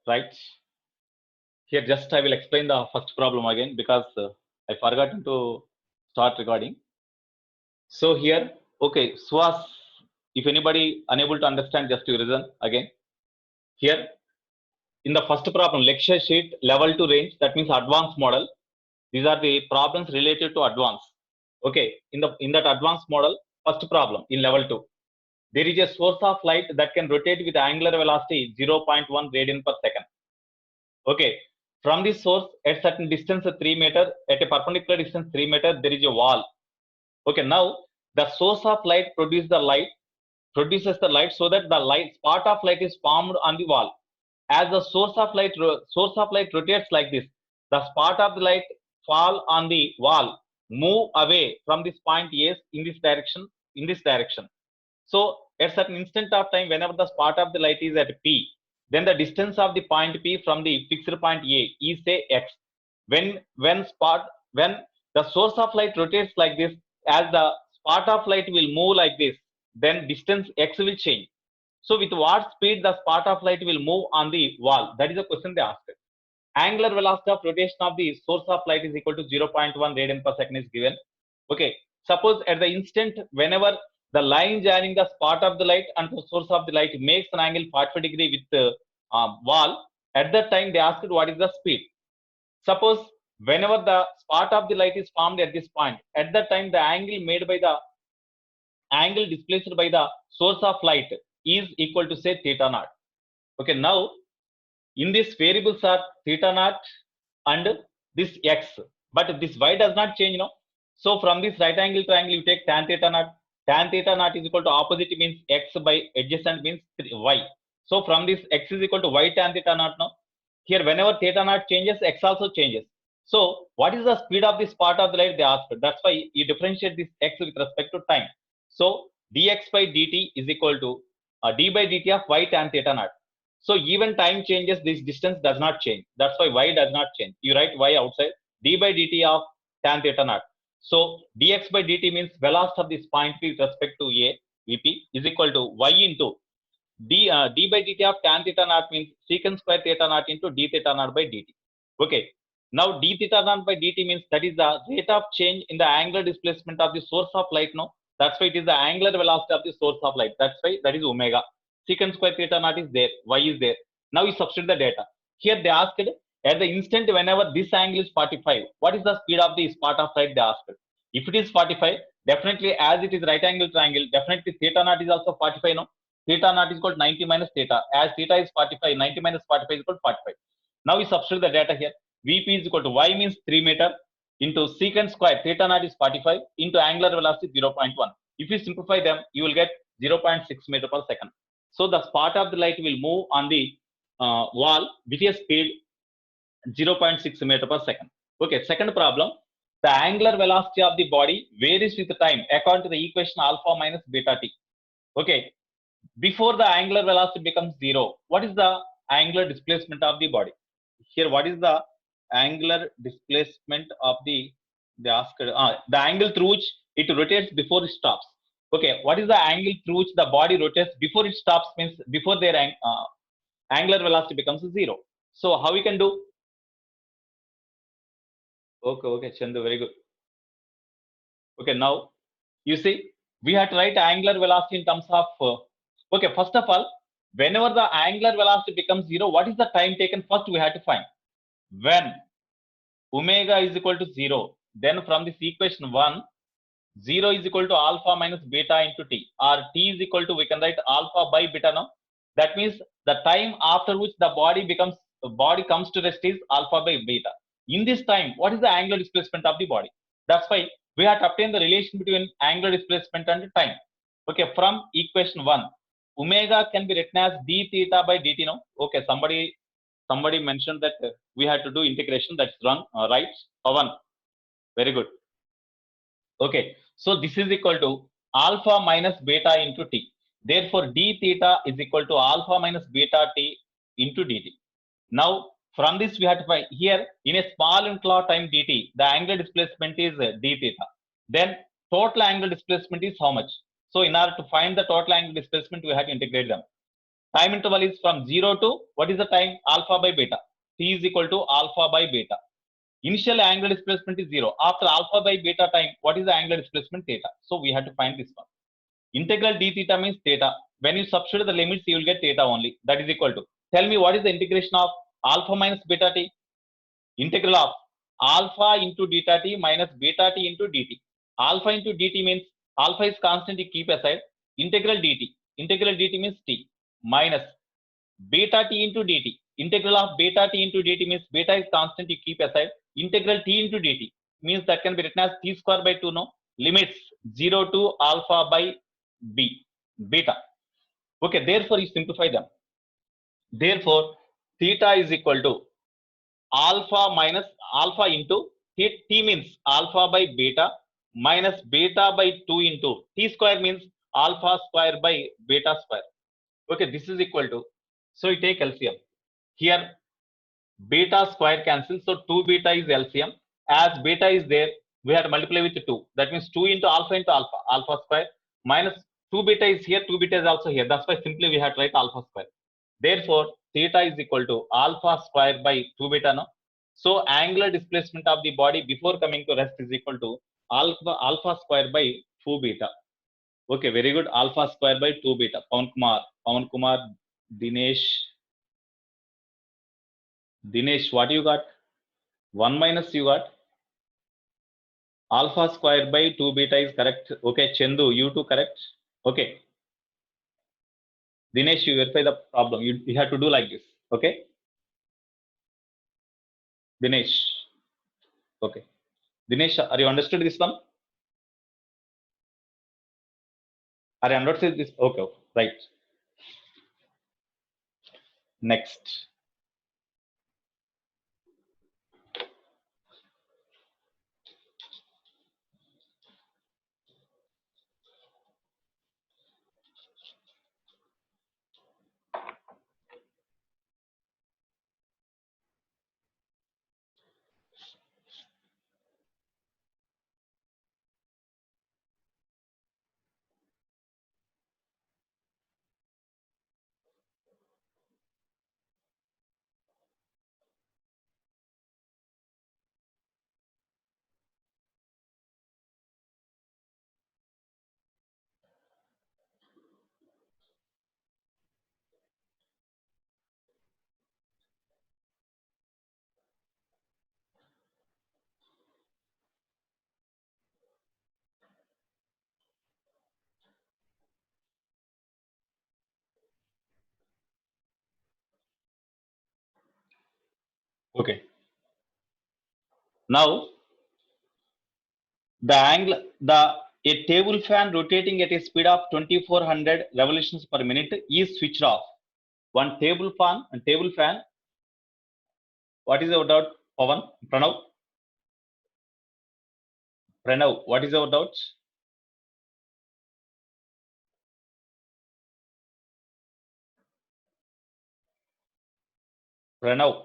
right? Here, just I will explain the first problem again because I forgot to start recording. So here, okay, SWAS, if anybody unable to understand, just to reason again. Here, in the first problem, lecture sheet, level 2 range, that means advanced model. These are the problems related to advanced. Okay, in that advanced model, first problem in level 2, there is a source of light that can rotate with angular velocity 0.1 radian per second. Okay, from this source at certain distance 3 meter, at a perpendicular distance 3 meter, there is a wall. Okay, now the source of light produces the light so that the light spot of light is formed on the wall. As the source of light rotates like this, the spot of the light fall on the wall, move away from this point A in this direction. So at certain instant of time, whenever the spot of the light is at P, then the distance of the point P from the fixed point A is say X. When the source of light rotates like this, as the spot of light will move like this, then distance X will change. So with what speed the spot of light will move on the wall? That is the question they asked. Angular velocity of rotation of the source of light is equal to 0.1 radian per second is given. Okay, suppose at the instant whenever the line joining the spot of the light and the source of the light makes an angle 45 degree with the wall, at that time they asked what is the speed. Suppose whenever the spot of the light is formed at this point, at that time the angle displaced by the source of light is equal to say theta naught. Okay, now in this variables are theta naught and this x, but this y does not change, So from this right angle triangle, you take tan theta naught. Tan theta naught is equal to opposite means x by adjacent means y. So from this x is equal to y tan theta naught now. Here whenever theta naught changes, x also changes. So what is the speed of this part of the light they asked? That's why you differentiate this x with respect to time. So dx by dt is equal to d by dt of y tan theta naught. So even time changes, this distance does not change. That's why y does not change. You write y outside, d by dt of tan theta naught. So dx by dt means velocity of this point P with respect to a vp is equal to y into d by dt of tan theta naught means secant square theta naught into d theta naught by dt. Okay, now d theta naught by dt means that is the rate of change in the angular displacement of the source of light. No, that's why it is the angular velocity of the source of light. That's why that is omega. Secant square theta naught is there, y is there. Now you substitute the data. Here they asked at the instant whenever this angle is 45, what is the speed of the spot of light they asked. If it is 45, definitely as it is right angle triangle, definitely theta naught is also 45. No, theta naught is equal to 90 minus theta. As theta is 45, 90 minus 45 is equal to 45. Now we substitute the data here. Vp is equal to y means 3 meter into secant square theta naught is 45 into angular velocity 0.1. If you simplify them, you will get 0.6 meter per second. So the spot of the light will move on the wall with a speed 0.6 meter per second. Okay, second problem. The angular velocity of the body varies with time according to the equation alpha minus beta t. Okay, before the angular velocity becomes zero, what is the angular displacement of the body? Here, what is the angular displacement of the angle through which it rotates before it stops? Okay, what is the angle through which the body rotates before it stops? Means before their angular velocity becomes zero. So how we can do? Okay, Chandu, very good. Okay, now you see we have to write angular velocity in terms of okay, first of all, whenever the angular velocity becomes zero, what is the time taken? First we have to find. When omega is equal to zero, then from this equation 1, 0 is equal to alpha minus beta into t, or t is equal to, we can write alpha by beta now. That means the time after which the body comes to rest is alpha by beta. In this time, what is the angular displacement of the body? That's why we have to obtain the relation between angular displacement and time. Okay, from equation 1, omega can be written as d theta by dt. No, okay, somebody mentioned that we had to do integration. That's wrong, right? Pavan, very good. Okay, so this is equal to alpha minus beta into t. Therefore d theta is equal to alpha minus beta t into dt. Now from this we have to find here in a small interval time dt, the angular displacement is d theta. Then total angular displacement is how much? So in order to find the total angular displacement, we have to integrate them. Time interval is from 0 to, what is the time? Alpha by beta. T is equal to alpha by beta. Initial angular displacement is 0. After alpha by beta time, what is the angular displacement? Theta. So we have to find this one. Integral d theta means theta. When you substitute the limits, you will get theta only. That is equal to, tell me what is the integration of alpha minus beta t? Integral of alpha into beta t minus beta t into dt. Alpha into dt means alpha is constant, you keep aside. Integral dt. Integral dt means t minus beta t into dt. Integral of beta t into dt means beta is constant, you keep aside. Integral t into dt means that can be written as t square by 2, no? Limits 0 to alpha by beta. Okay, therefore you simplify them. Therefore, theta is equal to alpha minus alpha into t means alpha by beta minus beta by 2 into t square means alpha square by beta square. Okay, this is equal to, so you take LCM. Here beta square cancels, so 2 beta is LCM. As beta is there, we have to multiply with 2. That means 2 into alpha square minus 2 beta is here, 2 beta is also here. That's why simply we have to write alpha square. Therefore, theta is equal to alpha square by 2 beta, no? So angular displacement of the body before coming to rest is equal to alpha square by 2 beta. Okay, very good. Alpha square by 2 beta. Pawan Kumar, Dinesh, what you got? 1 minus you got. Alpha square by 2 beta is correct. Okay, Chendu, you too correct. Okay. Dinesh, you verify the problem. You have to do like this. Okay. Dinesh. Okay. Dinesh, are you understood this one? Are you understood this? Okay, okay. Right. Next. Okay. Now a table fan rotating at a speed of 2400 revolutions per minute is switched off. One table fan. What is our doubt, Pawan? Pranav, what is our doubt? Pranav,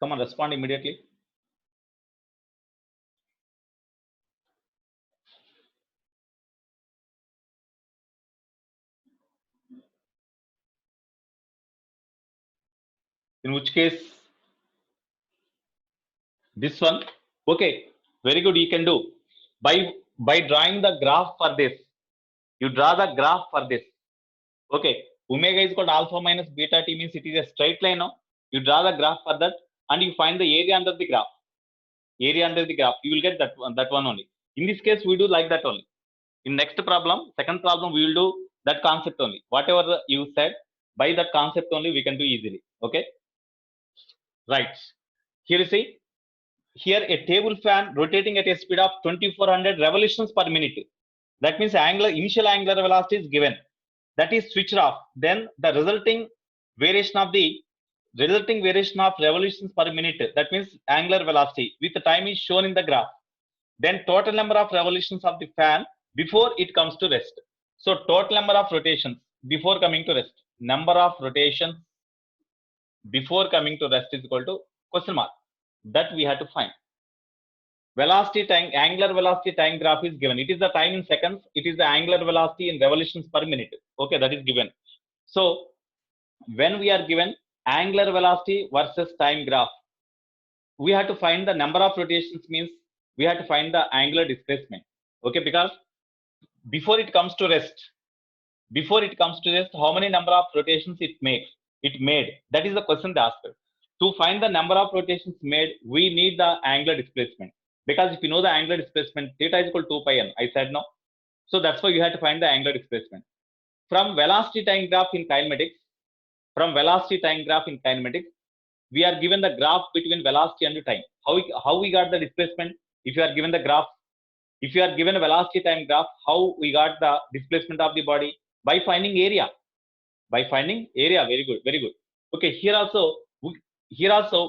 come on, respond immediately. In which case, this one. Okay, very good. You can do by drawing the graph for this. You draw the graph for this. Okay, omega is called alpha minus beta t means it is a straight line. No? You draw the graph for that, and you find the area under the graph. Area under the graph, you will get that one only. In this case, we do like that only. In next problem, second problem, we will do that concept only. Whatever you said, by that concept only, we can do easily. Okay. Right. Here you see, here a table fan rotating at a speed of 2400 revolutions per minute. That means initial angular velocity is given. That is switched off. Then the resulting variation of revolutions per minute. That means angular velocity with the time is shown in the graph. Then total number of revolutions of the fan before it comes to rest. So total number of rotations before coming to rest. Number of rotations before coming to rest is equal to question mark. That we have to find. Velocity time, angular velocity time graph is given. It is the time in seconds. It is the angular velocity in revolutions per minute. Okay, that is given. So when we are given angular velocity versus time graph, we have to find the number of rotations, means we have to find the angular displacement. Okay, because before it comes to rest, how many number of rotations it made, that is the question they asked. To find the number of rotations made, we need the angular displacement, because if you know the angular displacement, theta is equal to 2 pi n, I said no. So that's why you have to find the angular displacement. From velocity time graph in kinematics, we are given the graph between velocity and time. How we got the displacement? If you are given the graph, if you are given a velocity time graph, how we got the displacement of the body? By finding area. Very good, very good. Okay, here also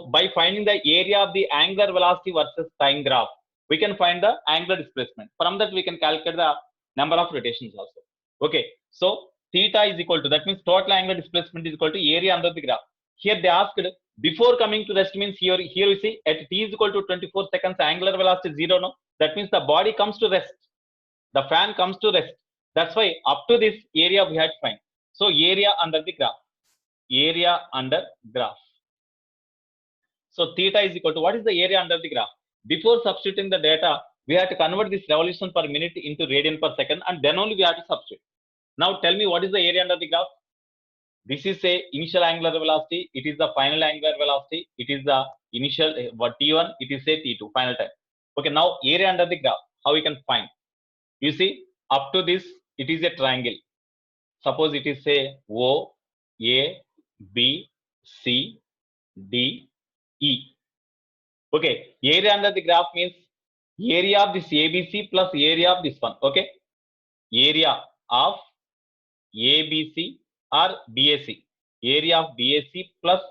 by finding the area of the angular velocity versus time graph, we can find the angular displacement. From that we can calculate the number of rotations also. Okay, so theta is equal to, that means total angular displacement is equal to area under the graph. Here they asked before coming to rest, means here we see at t is equal to 24 seconds angular velocity is 0, no? That means the body comes to rest, the fan comes to rest. That's why up to this area we had to find. So area under the graph, So theta is equal to, what is the area under the graph? Before substituting the data, we have to convert this revolution per minute into radian per second, and then only we have to substitute. Now tell me, what is the area under the graph? This is a initial angular velocity, it is the final angular velocity, it is the initial t1, it is a t2 final time. Okay, now area under the graph, how we can find? You see, up to this it is a triangle. Suppose it is say O, A, B, C, D, E. Okay, area under the graph means area of this ABC plus area of this one. Okay, area of ABC or BAC, area of BAC plus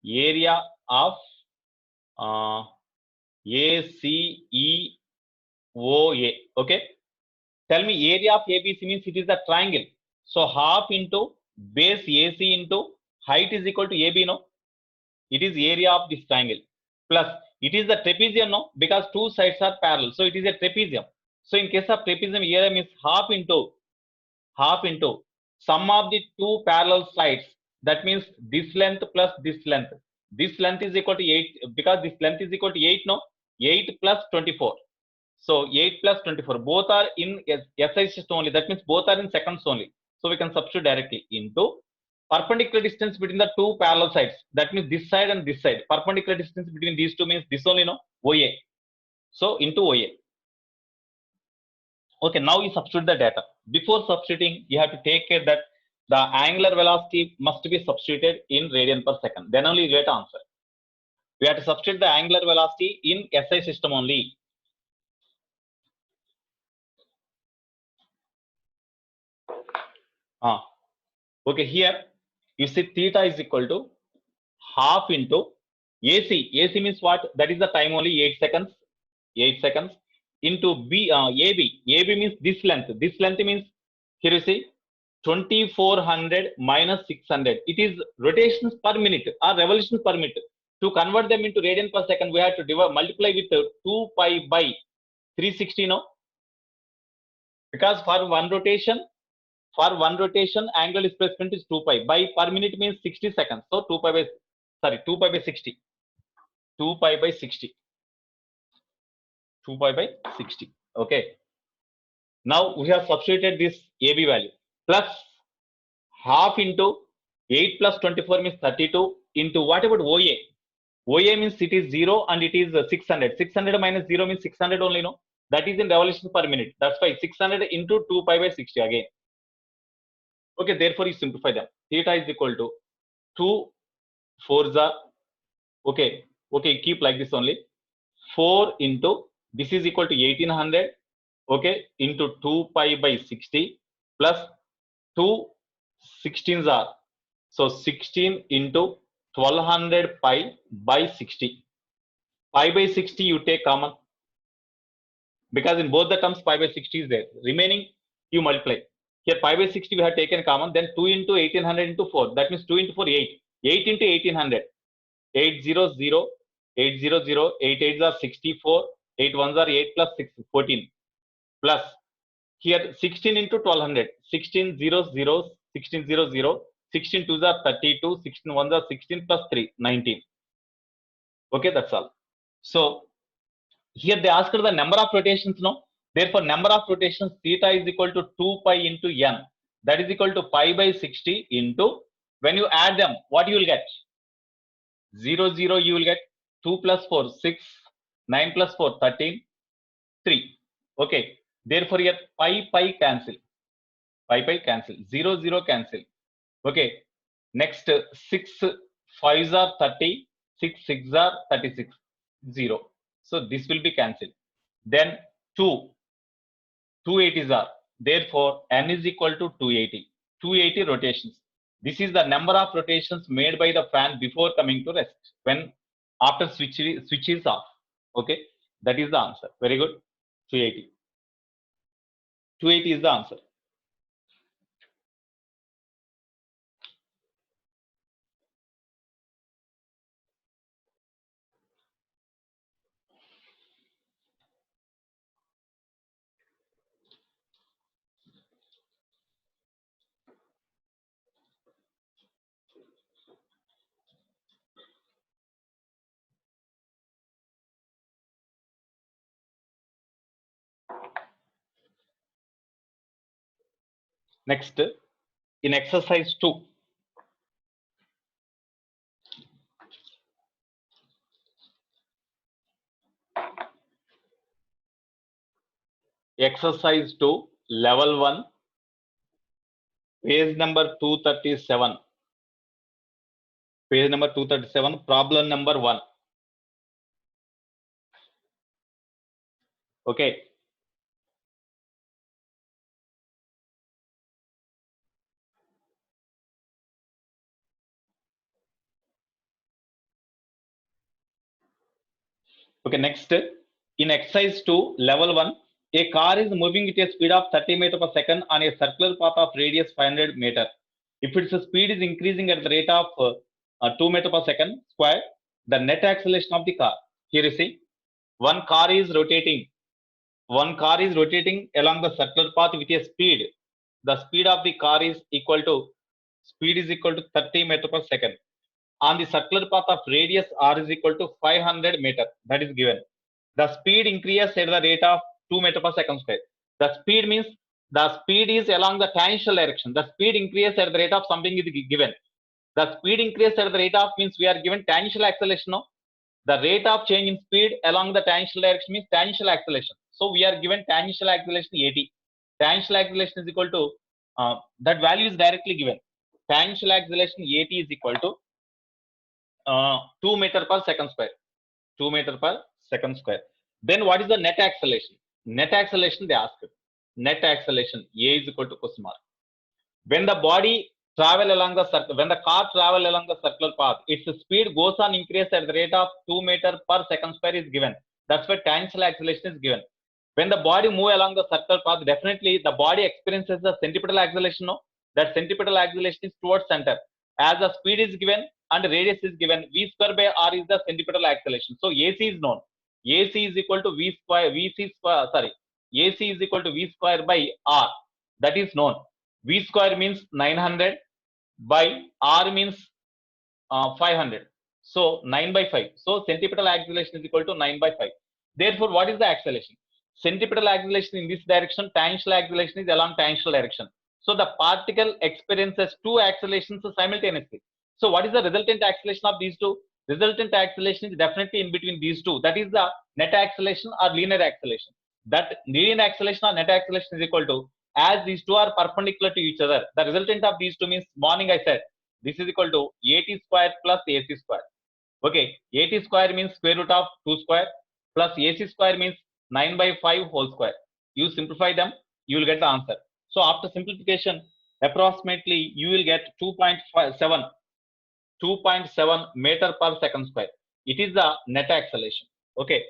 area of ACEOA. Okay, tell me, area of ABC means it is a triangle. So half into base AC into height is equal to AB, no? It is area of this triangle. Plus it is the trapezium, no? Because two sides are parallel, so it is a trapezium. So in case of trapezium, area means half into sum of the two parallel sides. That means this length plus this length. This length is equal to 8, because this length is equal to 8, no? 8 plus 24. So 8 plus 24, both are in SI system only. That means both are in seconds only. So we can substitute directly into perpendicular distance between the two parallel sides. That means this side and this side. Perpendicular distance between these two means this only, no? OA. So into OA. Okay, now you substitute the data. Before substituting, you have to take care that the angular velocity must be substituted in radian per second. Then only you get answer. We have to substitute the angular velocity in SI system only. Okay, here you see theta is equal to half into AC. AC means what? That is the time only, 8 seconds. 8 seconds into AB. AB means this length. This length means, here you see 2400 minus 600. It is rotations per minute or revolutions per minute. To convert them into radian per second, we have to multiply with 2 pi by 360, no? Because for one rotation, angular displacement is 2 pi. By per minute means 60 seconds. So 2 pi by 60. 2 pi by 60. 2 pi by 60. Okay. Now we have substituted this AB value plus half into 8 plus 24 means 32 into what about OA? OA means it is 0 and it is 600. 600 minus 0 means 600 only, no? That is in revolutions per minute. That's why 600 into 2 pi by 60 again. Okay, therefore you simplify them. Theta is equal to 2 4s are, okay, keep like this only. 4 into, this is equal to 1800, okay, into 2 pi by 60 plus 2 16s are, so 16 into 1200 pi by 60. Pi by 60 you take common, because in both the terms pi by 60 is there. Remaining you multiply. Here pi by 60 we have taken common, then 2 into 1800 into 4. That means 2 into 4, 8. 8 into 1800. 800, 800, 8 8s are 64, 8 1s are 8 plus 6, 14. Plus here 16 into 1200. 1600, 1600, 16 2s are 32, 16 1s are 16 plus 3, 19. Okay, that's all. So here they asked the number of rotations, no? Therefore, number of rotations theta is equal to 2 pi into n. That is equal to pi by 60 into, when you add them, what you will get? 0, 0, you will get 2 plus 4, 6, 9 plus 4, 13, 3. Okay. Therefore, here pi cancel. Pi cancel. 0, 0 cancel. Okay. Next, 6 5s are 30, 6 6s are 36, 0. So this will be cancelled. Then 280s are. Therefore, n is equal to 280. 280 rotations. This is the number of rotations made by the fan before coming to rest, when after switch is off. Okay, that is the answer. Very good. 280. 280 is the answer. Next, in exercise 2, exercise 2, level 1, page number 237. Page number 237, problem number 1. Okay. Okay, next, in exercise 2, level 1, a car is moving at a speed of 30 meter per second on a circular path of radius 500 meter. If its speed is increasing at the rate of 2 meter per second square, the net acceleration of the car. Here you see, one car is rotating along the circular path with a speed. The speed of the car is equal to 30 meter per second. On the circular path of radius r is equal to 500 meter, that is given. The speed increases at the rate of 2 meter per second square. The speed means the speed is along the tangential direction. The speed increases at the rate of something is given. The speed increases at the rate of means we are given tangential acceleration. No? The rate of change in speed along the tangential direction means tangential acceleration. So we are given tangential acceleration 80. Tangential acceleration is equal to that value is directly given. Tangential acceleration 80 is equal to 2 meter per second square. 2 meter per second square. Then what is the net acceleration? Net acceleration they ask. Net acceleration A is equal to question mark. When the body travel along the circle, when the car travel along the circular path, its speed goes on increase at the rate of 2 meter per second square is given. That's why tangential acceleration is given. When the body move along the circular path, definitely the body experiences the centripetal acceleration. No? That centripetal acceleration is towards center. As the speed is given and radius is given, v square by r is the centripetal acceleration. So AC is known. AC is equal to v square, AC is equal to v square by r. That is known. V square means 900 by r means 500. So 9 by 5. So centripetal acceleration is equal to 9 by 5. Therefore, what is the acceleration? Centripetal acceleration in this direction, tangential acceleration is along tangential direction. So the particle experiences two accelerations simultaneously. So what is the resultant acceleration of these two? Resultant acceleration is definitely in between these two. That is the net acceleration or linear acceleration. That linear acceleration or net acceleration is equal to, as these two are perpendicular to each other, the resultant of these two means, morning I said, this is equal to 80 square plus AC square. Okay, 80 square means square root of 2 square plus AC square means 9 by 5 whole square. You simplify them, you will get the answer. So after simplification, approximately you will get 2.7 meter per second square. It is the net acceleration. Okay.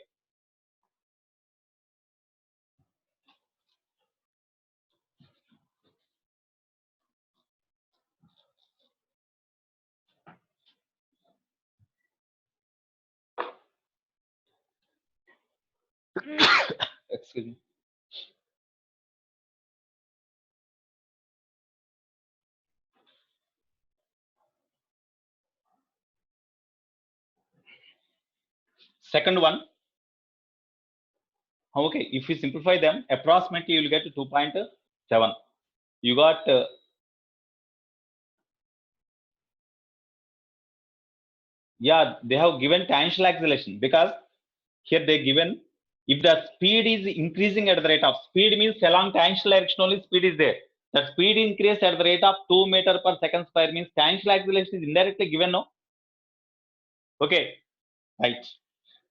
Excuse me. Second one, okay, if you simplify them, approximately you will get 2.7. You got yeah, they have given tangential acceleration because here they given if the speed is increasing at the rate of speed means along tangential direction only speed is there. That speed increase at the rate of 2 meter per second square means tangential acceleration is indirectly given, no? Okay, right.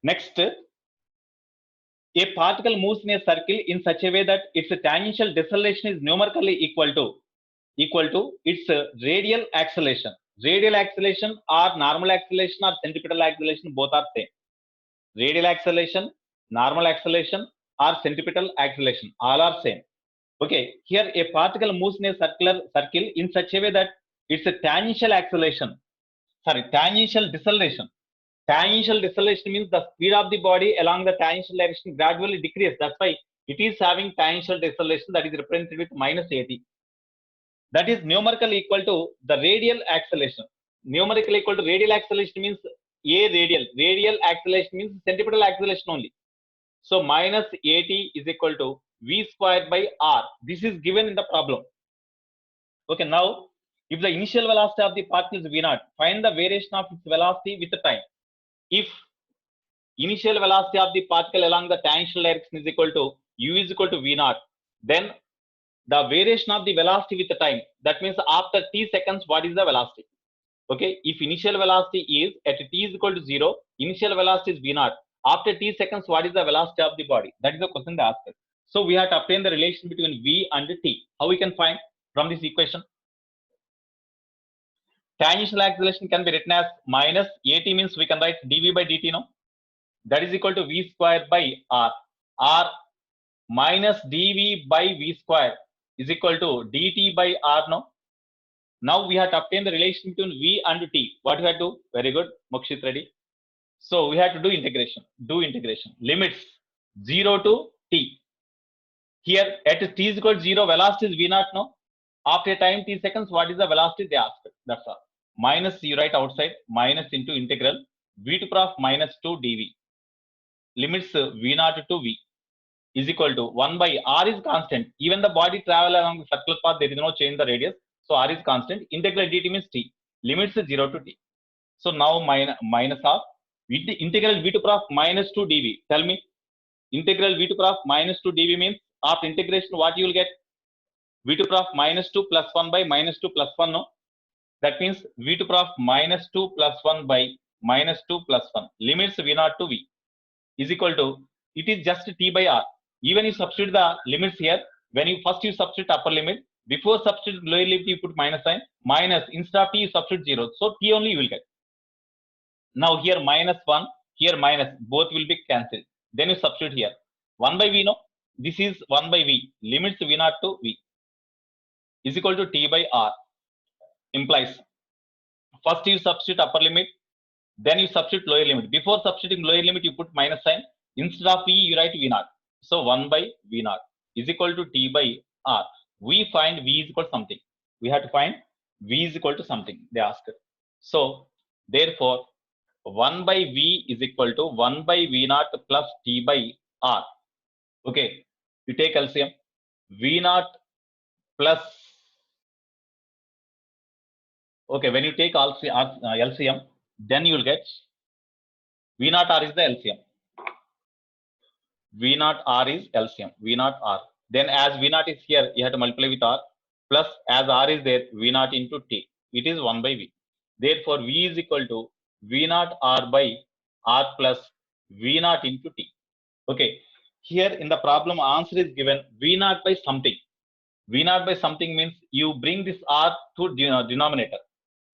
Next, a particle moves in a circle in such a way that its tangential deceleration is numerically equal to its radial acceleration. Radial acceleration or normal acceleration or centripetal acceleration both are same. Radial acceleration, normal acceleration or centripetal acceleration all are same. Okay, here a particle moves in a circular circle in such a way that its tangential acceleration, sorry, tangential deceleration. Tangential deceleration means the speed of the body along the tangential direction gradually decreases. That's why it is having tangential deceleration that is represented with minus at. That is numerically equal to the radial acceleration. Numerically equal to radial acceleration means a radial. Radial acceleration means centripetal acceleration only. So minus at is equal to v squared by r. This is given in the problem. Okay, now if the initial velocity of the particle is v naught, find the variation of its velocity with the time. If initial velocity of the particle along the tangential direction is equal to u is equal to v naught, then the variation of the velocity with the time, that means after t seconds what is the velocity. Okay, if initial velocity is at t is equal to 0, initial velocity is v naught. After t seconds what is the velocity of the body? That is the question they asked. So we have to obtain the relation between v and t. How we can find from this equation? Tangential acceleration can be written as minus at means we can write dv by dt, no? That is equal to v square by r. R minus dv by v square is equal to dt by r, no? Now we have to obtain the relation between v and t. What we have to do? Very good, Mokshit, ready? So we have to do integration. Do integration. Limits 0 to t. Here at t is equal to 0, velocity is v naught, no? After time t seconds, what is the velocity they asked? That's all. Minus, you write outside, minus into integral v to the power of minus 2 dv. Limits v naught to v is equal to 1 by r is constant. Even the body travel along the circular path, there is no change in the radius. So r is constant. Integral dt means t. Limits 0 to t. So now minus of integral v to the power of minus 2 dv. Tell me, integral v to the power of minus 2 dv means after integration what you will get? V to the power of minus 2 plus 1 by minus 2 plus 1, no? That means v to the power of minus 2 plus 1 by minus 2 plus 1. Limits v naught to v is equal to, it is just t by r. Even you substitute the limits here, when you first you substitute upper limit, before substitute lower limit you put minus sign, minus, instead of t you substitute 0. So t only you will get. Now here minus 1, here minus, both will be cancelled. Then you substitute here. 1 by v, no? This is 1 by v. Limits v naught to v is equal to t by r. Implies, first you substitute upper limit, then you substitute lower limit. Before substituting lower limit, you put minus sign. Instead of v, you write v naught. So 1 by v naught is equal to t by r. We find v is equal to something. We have to find v is equal to something, they asked. So therefore 1 by v is equal to 1 by v naught plus t by r. Okay, you take LCM. V naught plus, okay, when you take LCM, then you will get v naught r is the LCM. V naught r is LCM. V naught r. Then as v naught is here, you have to multiply with r. Plus as r is there, v naught into t. It is 1 by v. Therefore, v is equal to v naught r by r plus v naught into t. Okay. Here in the problem, answer is given v naught by something. V naught by something means you bring this r to denominator.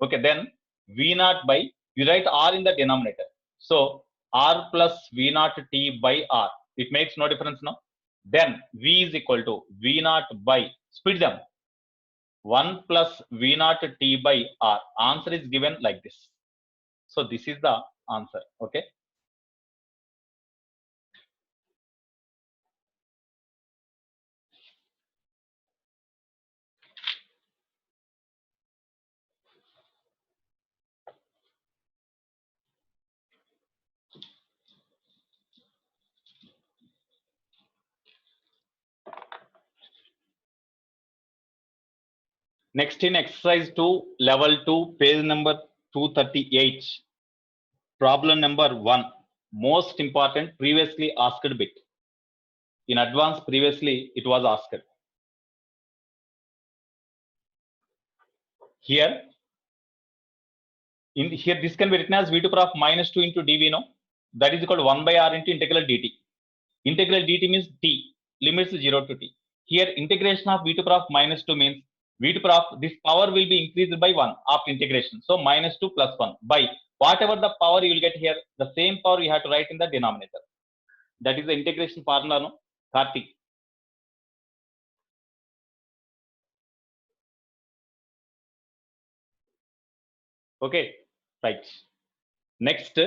Okay. Then v naught by, you write r in the denominator. So r plus v naught t by r. It makes no difference now. Then v is equal to v naught by, split them, 1 plus v naught t by r. Answer is given like this. So this is the answer. Okay. Next in exercise 2, level 2, page number 238. Problem number 1. Most important previously asked bit. In advance, previously it was asked. Here, here this can be written as v to the power of minus 2 into dv, no? That is equal to 1 by r into integral dt. Integral dt means t, limits 0 to t. Here integration of v to the power of minus 2 means v to the power of this power will be increased by 1 after integration. So minus 2 plus 1 by whatever the power you will get here, the same power you have to write in the denominator. That is the integration formula, no? Karthik. Okay, right. Next,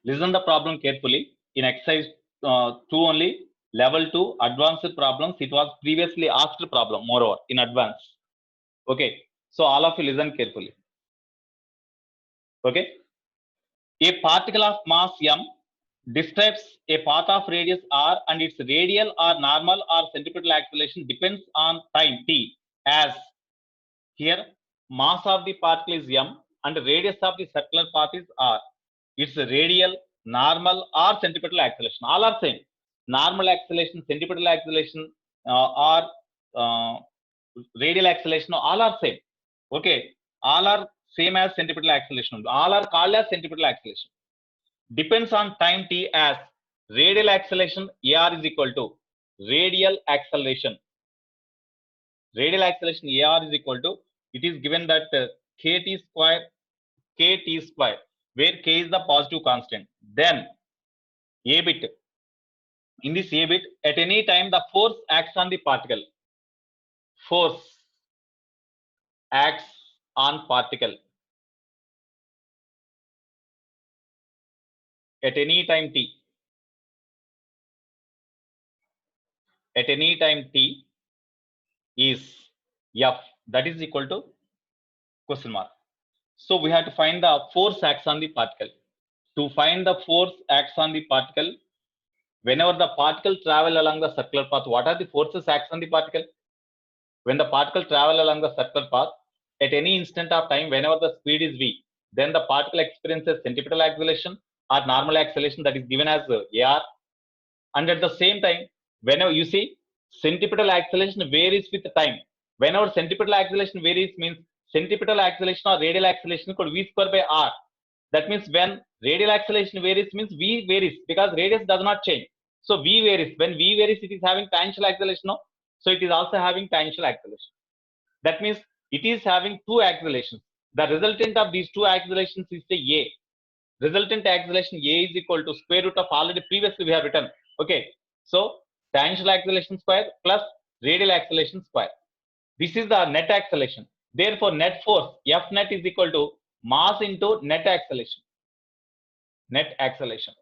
listen the problem carefully. In exercise 2 only, level 2 advanced problems, it was previously asked problem, moreover, in advance. Okay, so all of you listen carefully. Okay, a particle of mass m describes a path of radius r and its radial or normal or centripetal acceleration depends on time t, as here mass of the particle is m and radius of the circular path is r. Its radial, normal or centripetal acceleration, all are same. Normal acceleration, centripetal acceleration or radial acceleration, all are same. Okay, all are same as centripetal acceleration. All are called as centripetal acceleration. Depends on time t, as radial acceleration ar is equal to radial acceleration. Radial acceleration ar is equal to, it is given that kt square, where k is the positive constant. Then a bit, in this a bit, at any time the force acts on the particle. Force acts on particle at any time t. At any time t is f, that is equal to question mark. So we have to find the force acts on the particle. To find the force acts on the particle, whenever the particle travel along the circular path, what are the forces acts on the particle? When the particle travel along the circular path, at any instant of time, whenever the speed is v, then the particle experiences centripetal acceleration or normal acceleration, that is given as ar. And at the same time, whenever you see centripetal acceleration varies with time. Whenever centripetal acceleration varies means centripetal acceleration or radial acceleration equal to v square by r. That means when radial acceleration varies means v varies, because radius does not change. So v varies. When v varies, it is having tangential acceleration, no? So it is also having tangential acceleration. That means it is having two accelerations. The resultant of these two accelerations is the a. Resultant acceleration a is equal to square root of, already previously we have written. Okay, so tangential acceleration square plus radial acceleration square. This is the net acceleration. Therefore, net force F net is equal to mass into net acceleration. Net acceleration.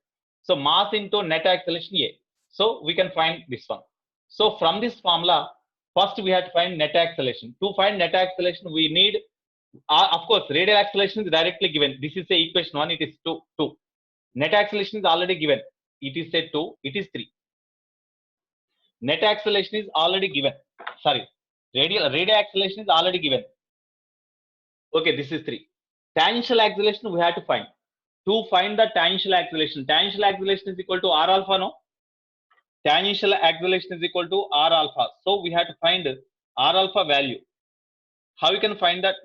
So mass into net acceleration A. So we can find this one. So from this formula, first we have to find net acceleration. To find net acceleration, we need, of course, radial acceleration is directly given. This is the equation 1. It is 2. Net acceleration is already given. It is say 2. It is 3. Net acceleration is already given. Sorry, radial acceleration is already given. Okay, this is 3. Tangential acceleration we have to find. To find the tangential acceleration is equal to r alpha, no? Tangential acceleration is equal to r alpha. So we have to find r alpha value. How you can find that?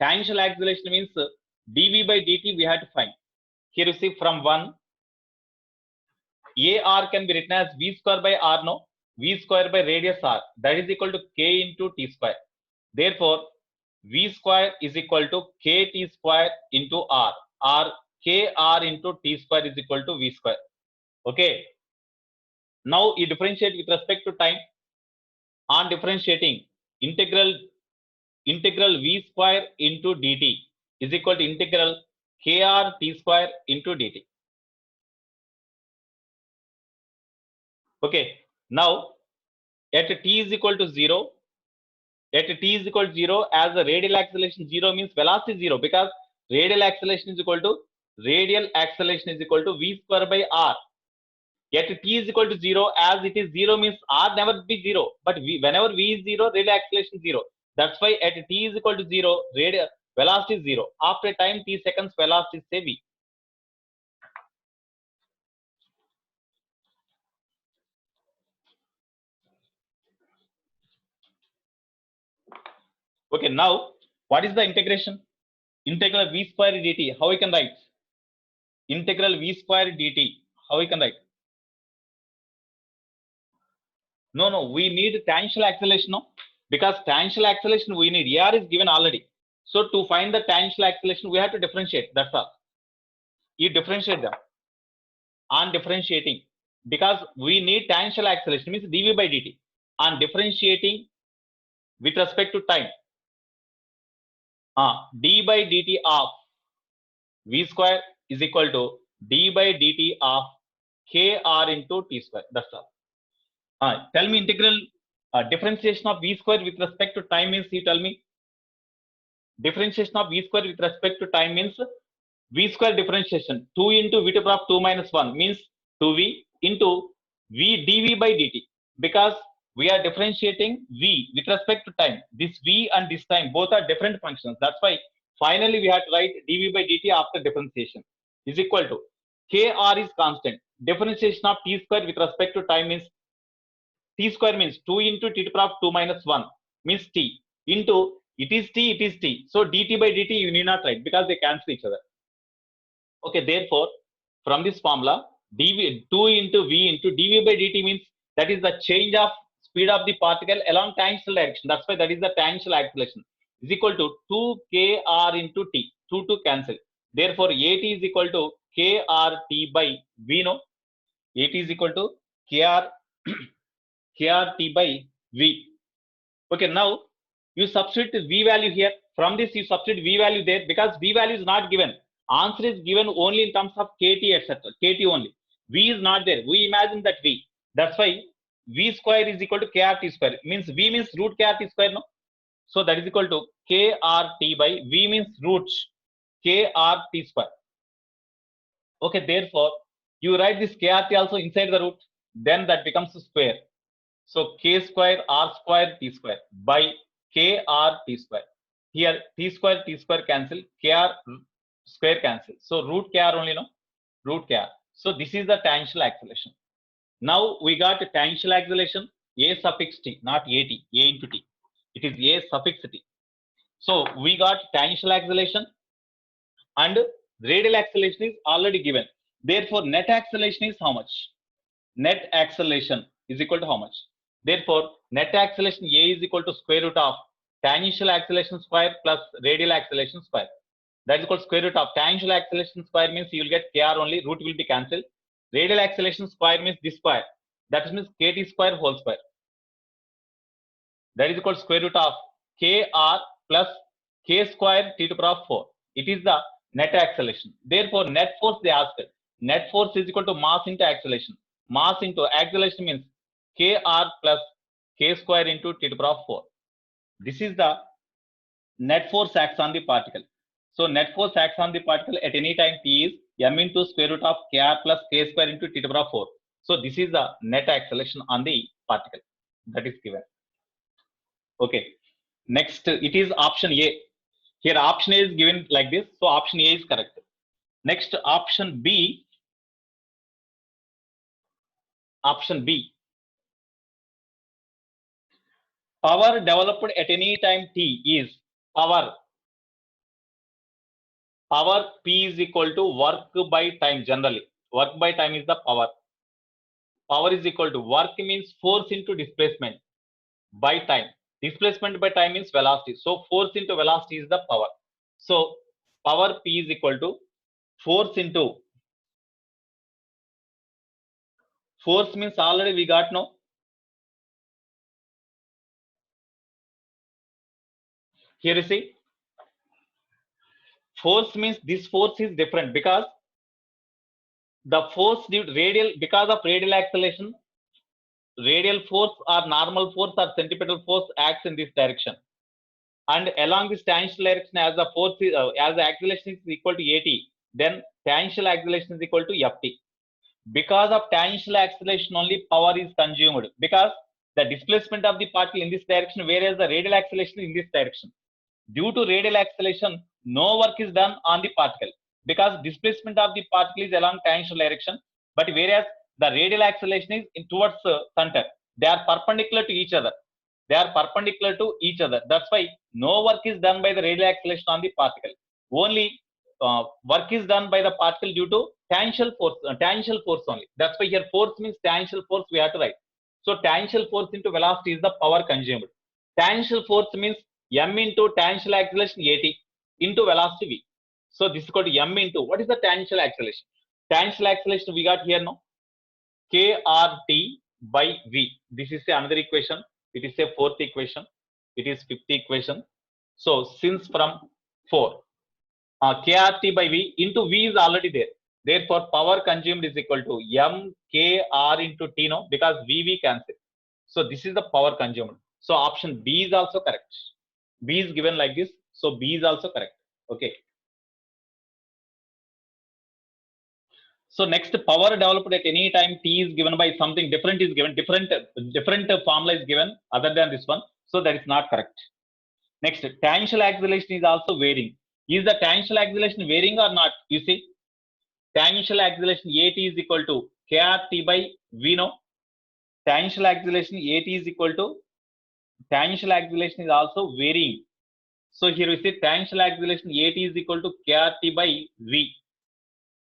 Tangential acceleration means dv by dt we have to find. Here you see from 1, ar can be written as v square by r, no? V square by radius r, that is equal to k into t square. Therefore, v square is equal to kt square into r, or kr into t square is equal to v square. Okay. Now you differentiate with respect to time. On differentiating, integral v square into dt is equal to integral kr t square into dt. Okay. Now at t is equal to 0, as the radial acceleration 0 means velocity 0, because radial acceleration is equal to v square by r. At t is equal to 0, as it is 0 means r never be 0, but whenever v is 0, radial acceleration is 0. That's why at t is equal to 0, radial velocity is 0. After time t seconds, velocity is say v. Okay, now what is the integration? Integral v square dt. How we can write? Integral v square dt. How we can write? No, we need tangential acceleration, no? Because tangential acceleration we need. AR is given already. So to find the tangential acceleration, we have to differentiate. That's all. You differentiate them. On differentiating, because we need tangential acceleration means dv by dt. On differentiating with respect to time, d by dt of v square is equal to d by dt of kr into t square. That's all. Tell me integral differentiation of v square with respect to time means, you tell me. Differentiation of v square with respect to time means v square differentiation 2 into v to the power of 2 minus 1 means 2v into v dv by dt, because we are differentiating v with respect to time. This v and this time both are different functions. That's why finally we have to write dv by dt after differentiation is equal to kr is constant. Differentiation of t square with respect to time means t square means 2 into t to the power of 2 minus 1 means t into it is t. So dt by dt you need not write because they cancel each other. Okay, therefore from this formula dv 2 into v into dv by dt means that is the change of speed of the particle along tangential direction. That's why that is the tangential acceleration is equal to 2 kr into t. 2 cancel. Therefore at is equal to krt by v. No, at is equal to krt by v. Okay, now you substitute v value here. From this you substitute v value there, because v value is not given. Answer is given only in terms of kt, etc. Kt only. V is not there. We imagine that v. That's why v square is equal to krt square. Means v means root krt square, no? So that is equal to krt by v means root krt square. Okay, therefore you write this krt also inside the root, then that becomes square. So k square r square t square by kr t square. Here t square cancel, kr square cancel. So root kr only, no? Root kr. So this is the tangential acceleration. Now we got a tangential acceleration a suffix t, not at, a into t. It is a suffix t. So we got tangential acceleration and radial acceleration is already given. Therefore net acceleration is how much? Net acceleration is equal to how much? Therefore net acceleration a is equal to square root of tangential acceleration square plus radial acceleration square. That is equal to square root of tangential acceleration square means you will get kr only, root will be cancelled. Radial acceleration square means this square, that means kt square whole square. That is equal to square root of kr plus k square t to the power of 4. It is the net acceleration. Therefore net force they asked. Net force is equal to mass into acceleration. Mass into acceleration means kr plus k square into t to the power of 4. This is the net force acts on the particle. So net force acts on the particle at any time t is m into square root of kr plus k square into t to the power of 4. So this is the net acceleration on the particle that is given. Okay, next it is option A. Here option A is given like this, so option A is correct. Next option B. Option B. Power developed at any time t is power P is equal to work by time. Generally work by time is the power. Power is equal to work means force into displacement by time. Displacement by time means velocity. So force into velocity is the power. So power P is equal to force into force means already we got, no? Here you see force means this force is different because the force due to radial, because of radial acceleration, radial force or normal force or centripetal force acts in this direction, and along this tangential direction as the force is, as the acceleration is equal to at, then tangential acceleration is equal to ft. Because of tangential acceleration only power is consumed, because the displacement of the particle in this direction, whereas the radial acceleration in this direction. Due to radial acceleration, no work is done on the particle because displacement of the particle is along tangential direction, but whereas the radial acceleration is towards center. They are perpendicular to each other. They are perpendicular to each other. That's why no work is done by the radial acceleration on the particle. Only work is done by the particle due to tangential force only. That's why here force means tangential force we have to write. So tangential force into velocity is the power consumed. Tangential force means m into tangential acceleration at into velocity v. So this is called m into, what is the tangential acceleration? Tangential acceleration we got here now, krt by v. This is another equation. It is a fourth equation. It is fifth equation. So since from 4, krt by v into v is already there. Therefore, power consumed is equal to m kr into t, no, because v cancel. So this is the power consumed. So option B is also correct. B is given like this. So B is also correct. Okay. So next, power developed at any time t is given by something different is given. Different formula is given other than this one. So that is not correct. Next, tangential acceleration is also varying. Is the tangential acceleration varying or not? You see, tangential acceleration at is equal to krt by v, no. Tangential acceleration at is equal to, tangential acceleration is also varying. So here we say tangential acceleration at is equal to krt by v.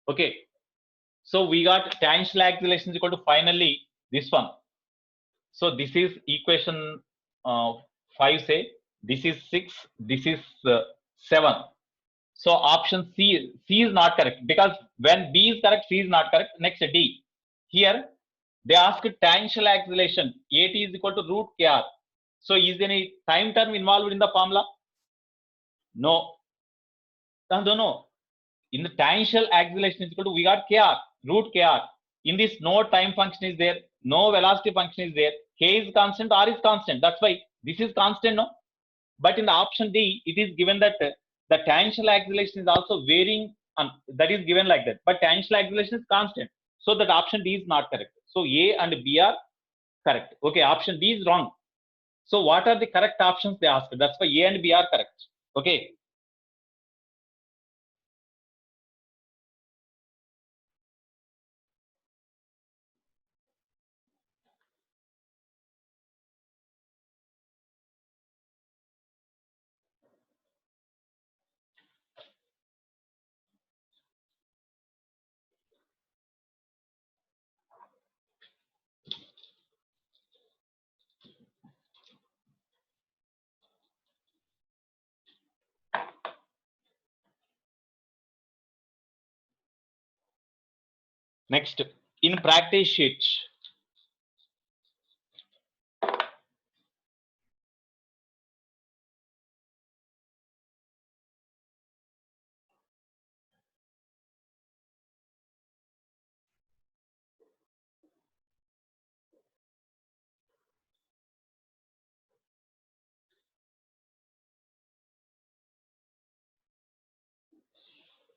Okay. So we got tangential acceleration is equal to finally this one. So this is equation 5, say. This is 6. This is 7. So option C is not correct, because when B is correct, C is not correct. Next, D. Here they ask tangential acceleration at is equal to root kr. So is there any time term involved in the formula? No. No. In the tangential acceleration is equal to, we got kr, root kr. In this, no time function is there, no velocity function is there. K is constant, R is constant. That's why this is constant, no. But in the option D, it is given that the tangential acceleration is also varying, that is given like that. But tangential acceleration is constant. So that option D is not correct. So A and B are correct. Okay, option D is wrong. So what are the correct options they asked? That's why A and B are correct. Okay. Next, in practice sheet.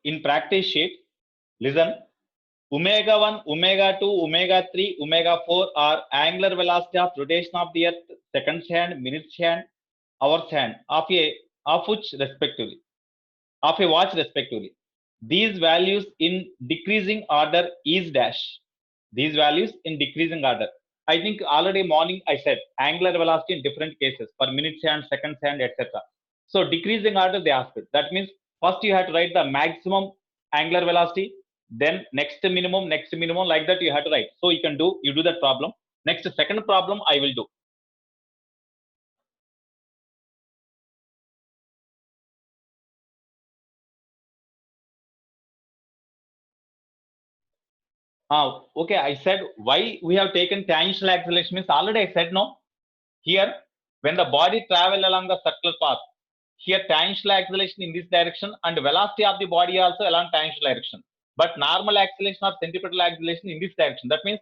In practice sheet, listen. Omega 1, omega 2, omega 3, omega 4 are angular velocity of rotation of the earth, seconds hand, minutes hand, hours hand, of which respectively, of a watch respectively. These values in decreasing order is dash. These values in decreasing order. I think already morning I said angular velocity in different cases for minutes hand, seconds hand, etc. So decreasing order they asked. That means first you have to write the maximum angular velocity, then next minimum, like that you have to write. So you do that problem. Next, second problem I will do. Okay, I said why we have taken tangential acceleration means already I said no. Here, when the body travel along the circular path, here tangential acceleration in this direction and velocity of the body also along tangential direction. But normal acceleration or centripetal acceleration in this direction. That means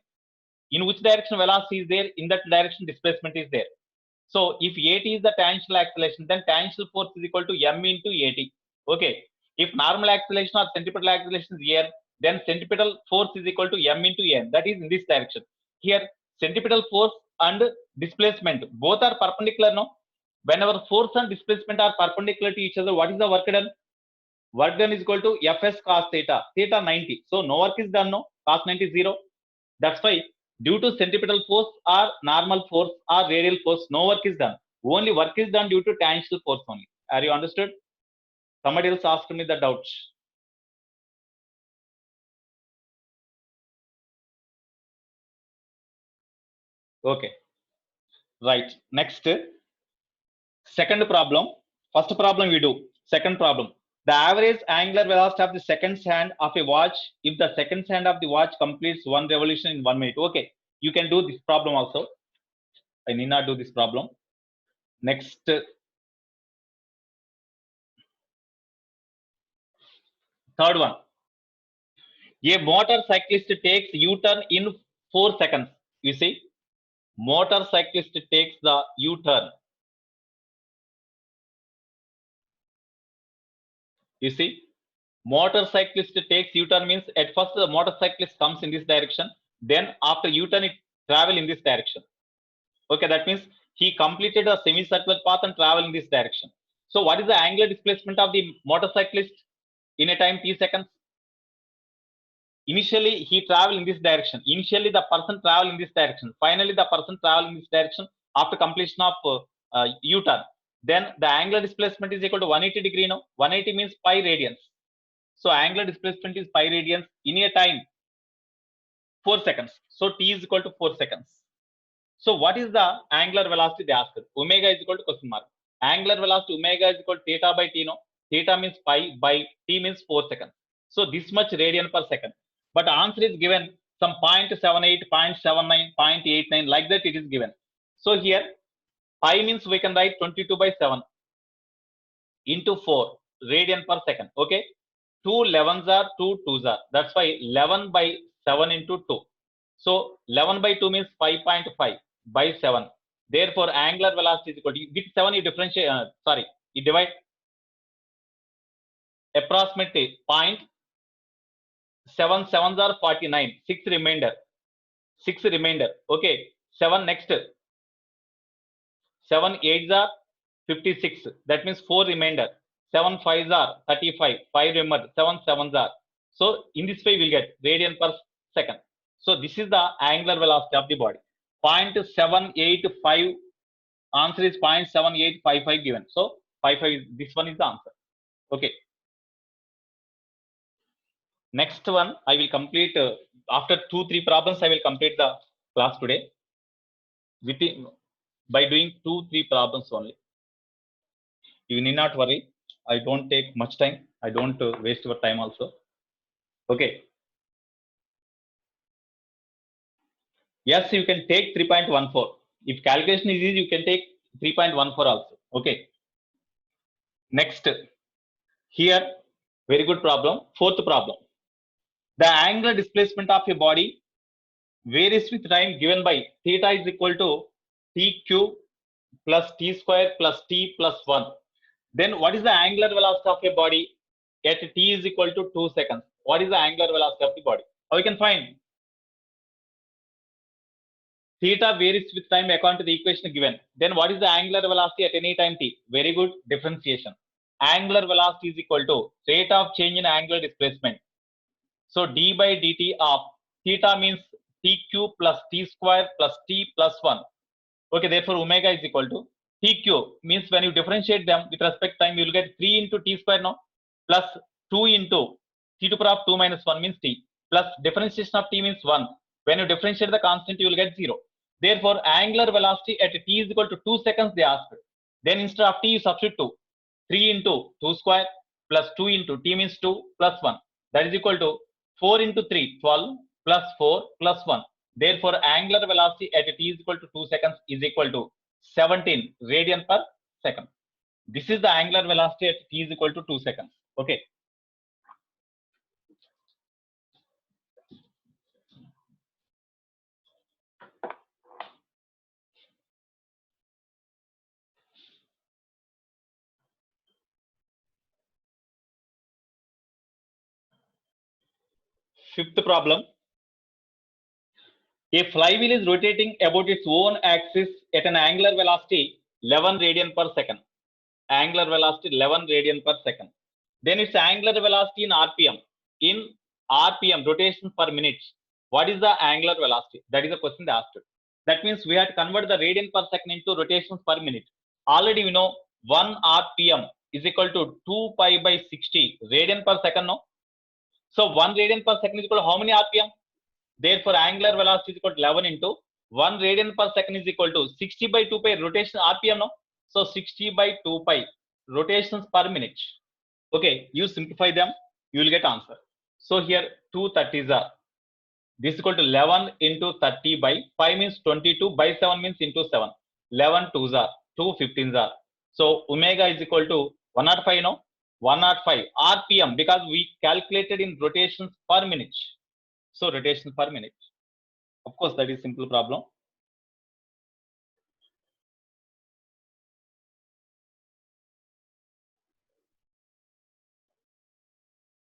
in which direction velocity is there, in that direction displacement is there. So if at is the tangential acceleration, then tangential force is equal to m into at. Okay. If normal acceleration or centripetal acceleration is here, then centripetal force is equal to m into n, that is in this direction. Here centripetal force and displacement both are perpendicular, no? Whenever force and displacement are perpendicular to each other, what is the work done? Work done is equal to fs cos theta, theta 90. So no work is done, no? Cos 90 0. That's why due to centripetal force or normal force or radial force, no work is done. Only work is done due to tangential force only. Are you understood? Somebody else asked me the doubt. Okay, right. Next, second problem. First problem we do. Second problem. The average angular velocity of the second hand of a watch if the second hand of the watch completes one revolution in 1 minute. Okay, you can do this problem also. I need not do this problem. Next, third one. A motorcyclist takes U-turn in 4 seconds. You see, motorcyclist takes the U-turn. You see, motorcyclist takes U-turn means at first the motorcyclist comes in this direction, then after U-turn it travel in this direction. Okay, that means he completed a semicircular path and travel in this direction. So what is the angular displacement of the motorcyclist in a time t seconds? Initially he travel in this direction. Initially the person travel in this direction. Finally the person travel in this direction after completion of U-turn. Then the angular displacement is equal to 180 degree. No, 180 means pi radians. So angular displacement is pi radians in a time 4 seconds. So t is equal to 4 seconds. So what is the angular velocity they asked? Omega is equal to question mark. Angular velocity omega is equal to theta by t. No, theta means pi by t means 4 seconds. So this much radian per second. But answer is given some 0.78, 0.79, 0.89, like that it is given. So here pi means we can write 22 by 7 into 4 radian per second. Okay, 2 11s are 2 2s are. That's why 11 by 7 into 2. So 11 by 2 means 5.5 by 7. Therefore, angular velocity is equal to, with 7 you differentiate, you divide approximately 0.7 sevens are 49, 6 remainder. Okay, 7 next. 7 8s are 56. That means 4 remainder. 7 5s are 35. 5 remainder. 7 7s are. So in this way we'll get radian per second. So this is the angular velocity of the body. 0.785. Answer is 0.7855 given. So 55 this one is the answer. Okay. Next one I will complete after 2-3 problems. I will complete the class today by doing 2-3 problems only. You need not worry. I don't take much time. I don't waste your time also. Okay. Yes, you can take 3.14. If calculation is easy, you can take 3.14 also. Okay. Next, here, very good problem. Fourth problem. The angular displacement of a body varies with time given by theta is equal to t cube plus t square plus t plus 1. Then what is the angular velocity of a body at t is equal to 2 seconds? What is the angular velocity of the body? How we can find? Theta varies with time according to the equation given. Then what is the angular velocity at any time t? Very good, differentiation. Angular velocity is equal to rate of change in angular displacement. So d by dt of theta means t cube plus t square plus t plus 1. Okay, therefore omega is equal to t cube means when you differentiate them with respect to time, you will get 3 into t square now plus 2 into t to the power of 2 minus 1 means t plus differentiation of t means 1. When you differentiate the constant, you will get 0. Therefore, angular velocity at t is equal to 2 seconds they asked. Then instead of t, you substitute 2. 3 into 2 square plus 2 into t means 2 plus 1. That is equal to 4 into 3, 12 plus 4 plus 1. Therefore, angular velocity at t is equal to 2 seconds is equal to 17 radian per second. This is the angular velocity at t is equal to 2 seconds. Okay. fifth problem. A flywheel is rotating about its own axis at an angular velocity 11 radian per second. Angular velocity 11 radian per second. Then its angular velocity in RPM. In RPM, rotations per minute. What is the angular velocity? That is the question they asked. That means we have to convert the radian per second into rotations per minute. Already we know 1 RPM is equal to 2 pi by 60 radian per second. No? So 1 radian per second is equal to how many RPM? Therefore, angular velocity is equal to 11 into 1 radian per second is equal to 60 by 2 pi rotation RPM. No? So 60 by 2 pi rotations per minute. Okay, you simplify them, you will get answer. So here 2 30s are. This is equal to 11 into 30 by 5 means 22 by 7 means into 7. 11 2s are 2 15s are. So omega is equal to 105, no? 105 RPM because we calculated in rotations per minute. So rotation per minute. Of course, that is simple problem.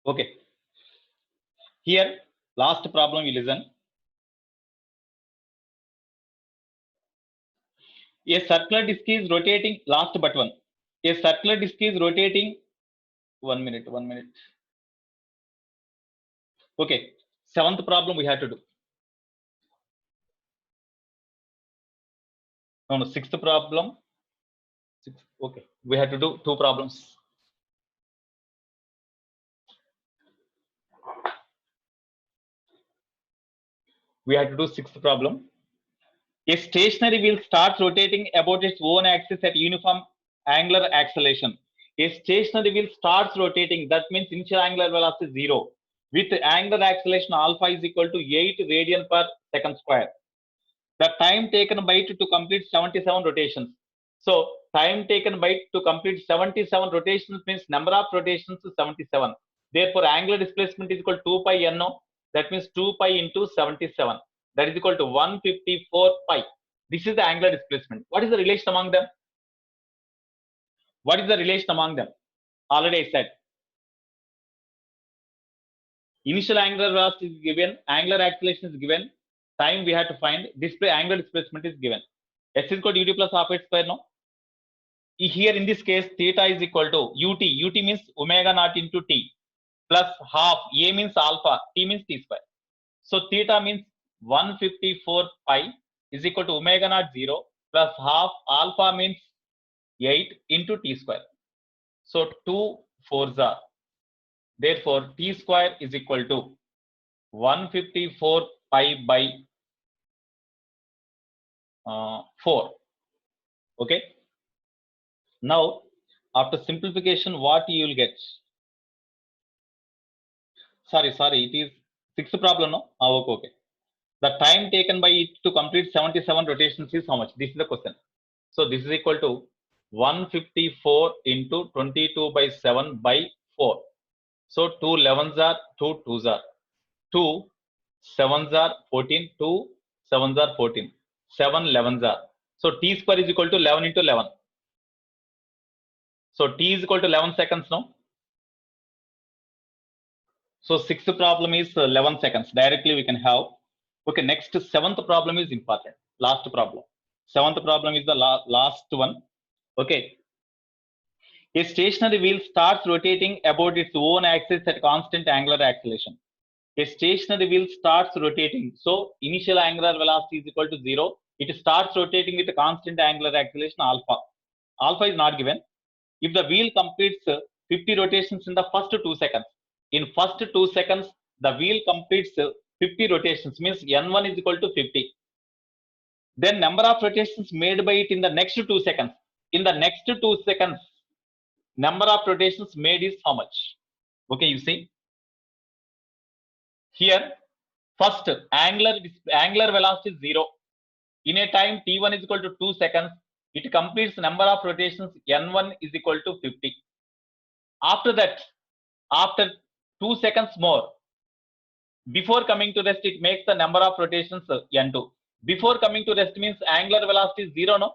Okay. Here, last problem you listen. A circular disk is rotating, last but one. A circular disk is rotating, 1 minute. Okay, seventh problem we have to do. No, sixth problem. Okay, we have to do 2 problems. We have to do sixth problem. A stationary wheel starts rotating about its own axis at uniform angular acceleration. A stationary wheel starts rotating, that means initial angular velocity is 0. With angular acceleration alpha is equal to 8 radian per second square. The time taken by it to complete 77 rotations. So time taken by it to complete 77 rotations means number of rotations is 77. Therefore, angular displacement is equal to 2 pi no. That means 2 pi into 77. That is equal to 154 pi. This is the angular displacement. What is the relation among them? What is the relation among them? Already I said. Initial angular velocity is given, angular acceleration is given, time we have to find, display angular displacement is given. S is equal to ut plus half h square, no? Here in this case, theta is equal to ut. Ut means omega naught into t plus half. A means alpha, t means t square. So theta means 154 pi is equal to omega naught 0 plus half alpha means 8 into t square. So 2 4s are. Therefore, t square is equal to 154 pi by 4. Okay. Now, after simplification, what you will get? Sorry, it is sixth problem, no? Okay. The time taken by it to complete 77 rotations is how much? This is the question. So this is equal to 154 into 22 by 7 by 4. So 2 11s are, 2 2s are, 2 7s are 14, 2 7s are 14, 7 11s are. So t square is equal to 11 into 11. So t is equal to 11 seconds, no? So sixth problem is 11 seconds. Directly we can have. Okay, next seventh problem is important. Last problem. Seventh problem is the last one. Okay. A stationary wheel starts rotating about its own axis at constant angular acceleration. A stationary wheel starts rotating. So initial angular velocity is equal to 0. It starts rotating with a constant angular acceleration alpha. Alpha is not given. If the wheel completes 50 rotations in the first 2 seconds, in first 2 seconds, the wheel completes 50 rotations, means N1 is equal to 50. Then number of rotations made by it in the next 2 seconds. In the next 2 seconds, number of rotations made is how much? Okay, you see. Here, first angular velocity is 0. In a time t1 is equal to 2 seconds, it completes number of rotations N1 is equal to 50. After that, after 2 seconds more, before coming to rest, it makes the number of rotations N2. Before coming to rest means angular velocity is 0, no?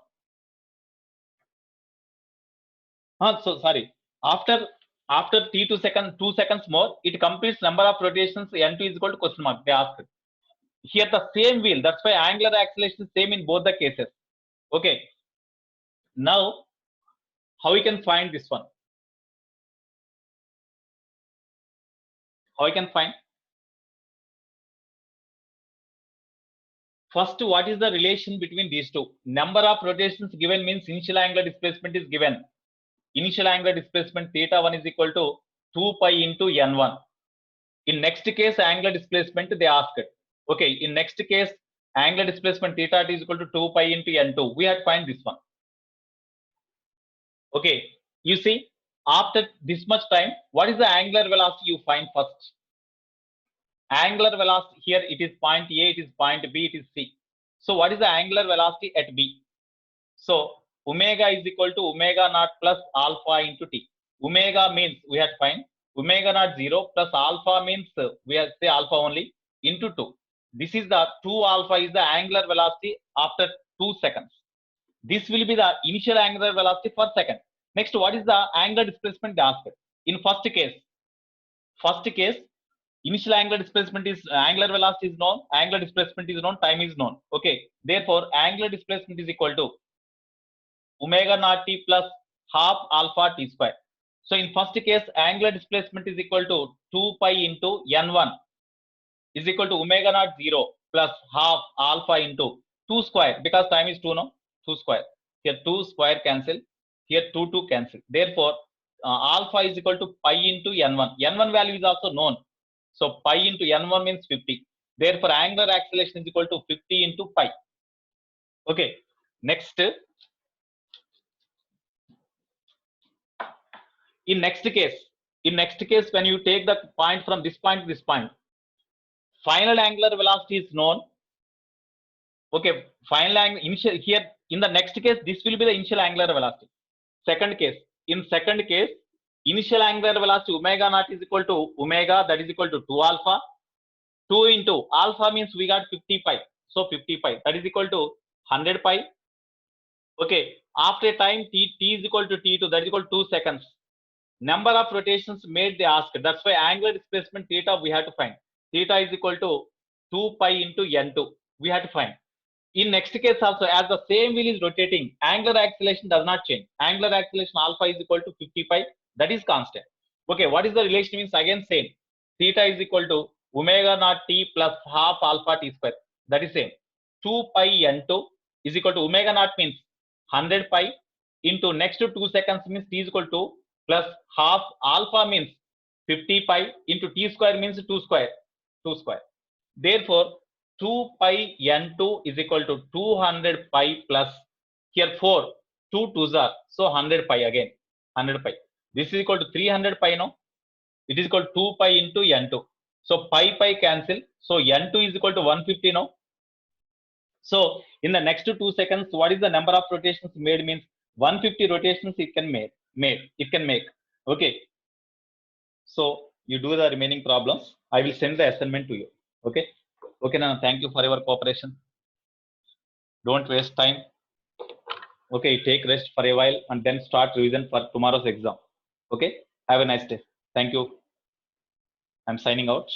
So sorry. After After t 2 seconds more, it completes number of rotations n2 is equal to question mark. They asked. Here the same wheel. That's why angular acceleration is same in both the cases. Okay. Now, how we can find this one? How I can find? First, what is the relation between these two? Number of rotations given means initial angular displacement is given. Initial angular displacement theta 1 is equal to 2 pi into n1. In next case, angular displacement they asked. Okay, in next case, angular displacement theta is equal to 2 pi into n2. We have to find this one. Okay, you see, after this much time, what is the angular velocity you find first? Angular velocity here, it is point A, it is point B, it is C. So what is the angular velocity at B? So omega is equal to omega naught plus alpha into t. Omega means we have to find omega naught 0 plus alpha means we have to say alpha only into 2. This is the 2 alpha is the angular velocity after 2 seconds. This will be the initial angular velocity per second. Next, what is the angular displacement asked? In first case, initial angular displacement is angular velocity is known, angular displacement is known, time is known. Okay, therefore angular displacement is equal to omega naught t plus half alpha t square. So in first case, angular displacement is equal to 2 pi into n1 is equal to omega naught 0 plus half alpha into 2 square, because time is 2, no? 2 square. Here 2 square cancel, here 2 cancel. Therefore, alpha is equal to pi into n1. n1 value is also known. So pi into n1 means 50. Therefore, angular acceleration is equal to 50 into pi. Okay. Next, in next case, when you take the point from this point to this point, final angular velocity is known. Okay, final angle initial here in the next case, this will be the initial angular velocity. Second case, initial angular velocity omega naught is equal to omega, that is equal to 2 alpha. 2 into alpha means we got 50 pi. So 50 pi, that is equal to 100 pi. Okay, after time t is equal to t2, that is equal to 2 seconds. Number of rotations made they ask. That's why angular displacement theta we have to find. Theta is equal to 2 pi into n2. We have to find. In next case also, as the same wheel is rotating, angular acceleration does not change. Angular acceleration alpha is equal to 50 pi. That is constant. Okay, what is the relation means? Again same. Theta is equal to omega naught t plus half alpha t square. That is same. 2 pi n2 is equal to omega naught means 100 pi into next to 2 seconds means t is equal to plus half alpha means 50 pi into t square means 2 square. Therefore, 2 pi n2 is equal to 200 pi plus here 4, 2 2s are, so 100 pi again, 100 pi. This is equal to 300 pi, no? It is equal to 2 pi into n2. So pi cancel. So n2 is equal to 150, no? So in the next 2 seconds, what is the number of rotations made means 150 rotations it can make. Okay. So you do the remaining problems. I will send the assignment to you. Okay. Okay, now thank you for your cooperation. Don't waste time. Okay, take rest for a while and then start revision for tomorrow's exam. Okay. Have a nice day. Thank you. I'm signing out.